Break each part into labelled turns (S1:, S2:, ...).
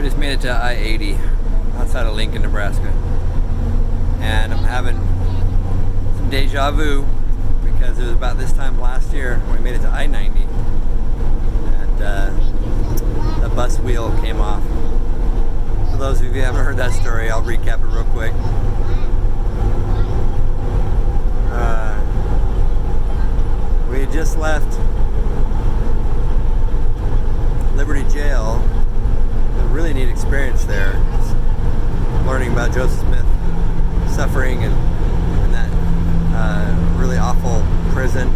S1: just made it to I-80 outside of Lincoln, Nebraska. And I'm having some deja vu because it was about this time last year when we made it to I-90 and the bus wheel came off. For those of you who haven't heard that story, I'll recap it real quick. We had just left Liberty Jail. A really neat experience there. Just learning about Joseph Smith suffering in that really awful prison.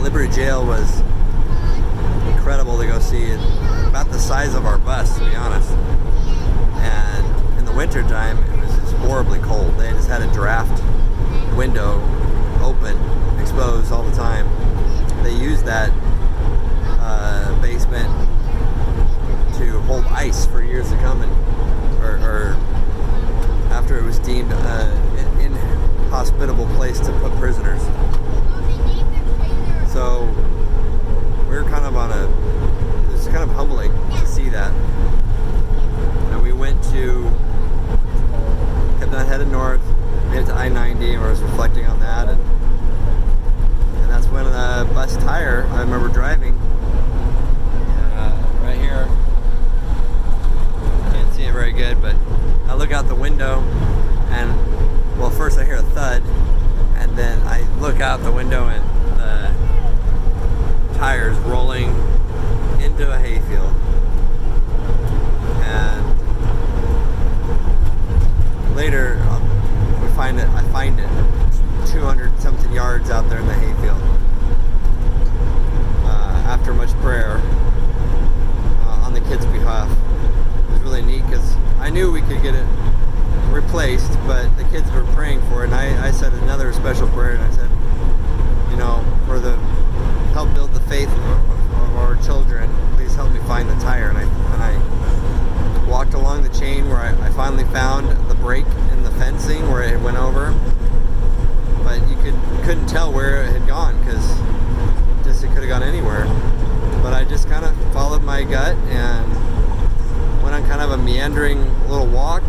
S1: Liberty Jail was incredible to go see. It about the size of our bus, to be honest. And in the winter time, it was just horribly cold. They just had a draft window open, exposed all the time. They used that basement to hold ice for years to come, or after it was deemed an inhospitable place to put prisoners. So we were kind of it was kind of humbling to see that. And we kept on headed north, made it to I-90, where I was reflecting on that, and that's when the bus tire, I remember driving, right here, can't see it very good, but I look out the window, and, well, first I hear a thud, and then I look out the window, and the tires rolling into a hayfield. And later, I find it 200 something yards out there in the hayfield. After much prayer on the kids' behalf. It was really neat because I knew we could get it replaced, but the kids were praying for it, and I said another special prayer, and I said, for the help build the faith of our children, please help me find the tire. And I walked along the chain where I finally found the break in the fencing where it went over, but you couldn't tell where it had gone because it could have gone anywhere. But I just kind of followed my gut and went on kind of a meandering little walk.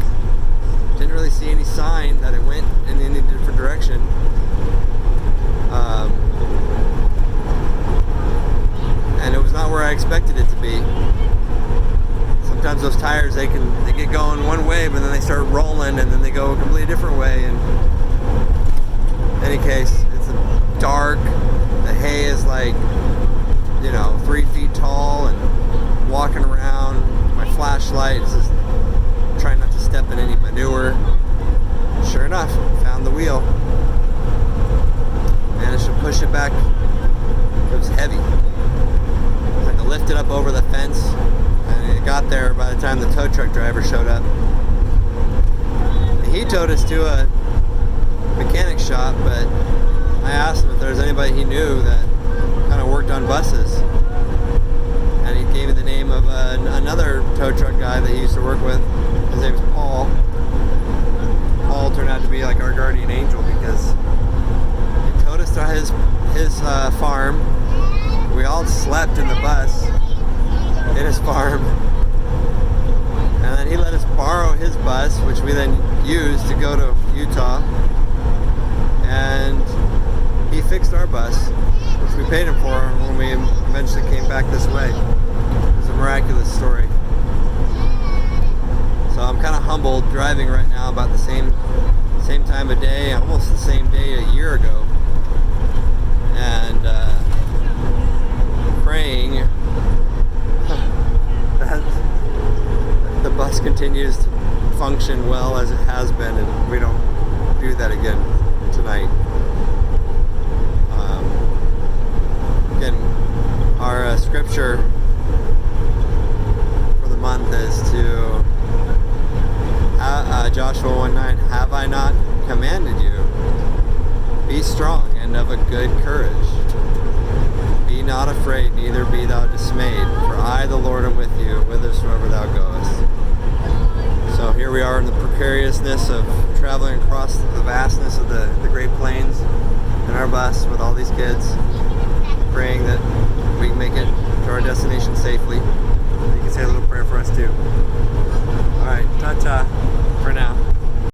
S1: Didn't really see any sign that it went in any different direction. And it was not where I expected it to be. Sometimes those tires, they get going one way, but then they start rolling, and then they go a completely different way. And in any case, it's dark. The hay is 3 feet tall, and walking around. My flashlight is just trying not to step in any manure. Sure enough, found the wheel. Managed to push it back. It was heavy. I had to lift it up over the fence, and it got there by the time the tow truck driver showed up. He towed us to a mechanic shop, but I asked him if there was anybody he knew that kind of worked on buses, and he gave me the name of another tow truck guy that he used to work with. His name is Paul. Paul turned out to be like our guardian angel because he towed us to his farm. We all slept in the bus in his farm, and then he let us borrow his bus, which we then used to go to Utah, and he fixed our bus, which we paid him for when we eventually came back this way. It was a miraculous story. So I'm kind of humbled driving right now about the same time of day, almost the same day a year ago, and praying that the bus continues to function well as it has been, and we don't do that again tonight. Again, our scripture for the month is to Joshua 1:9. Have I not commanded you? Be strong and of a good courage. Be not afraid, neither be thou dismayed, for I, the Lord, am with you, whithersoever thou goest. So here we are in the precariousness of traveling across the vastness of the Great Plains in our bus with all these kids, praying that we can make it to our destination safely. You can say a little prayer for us to.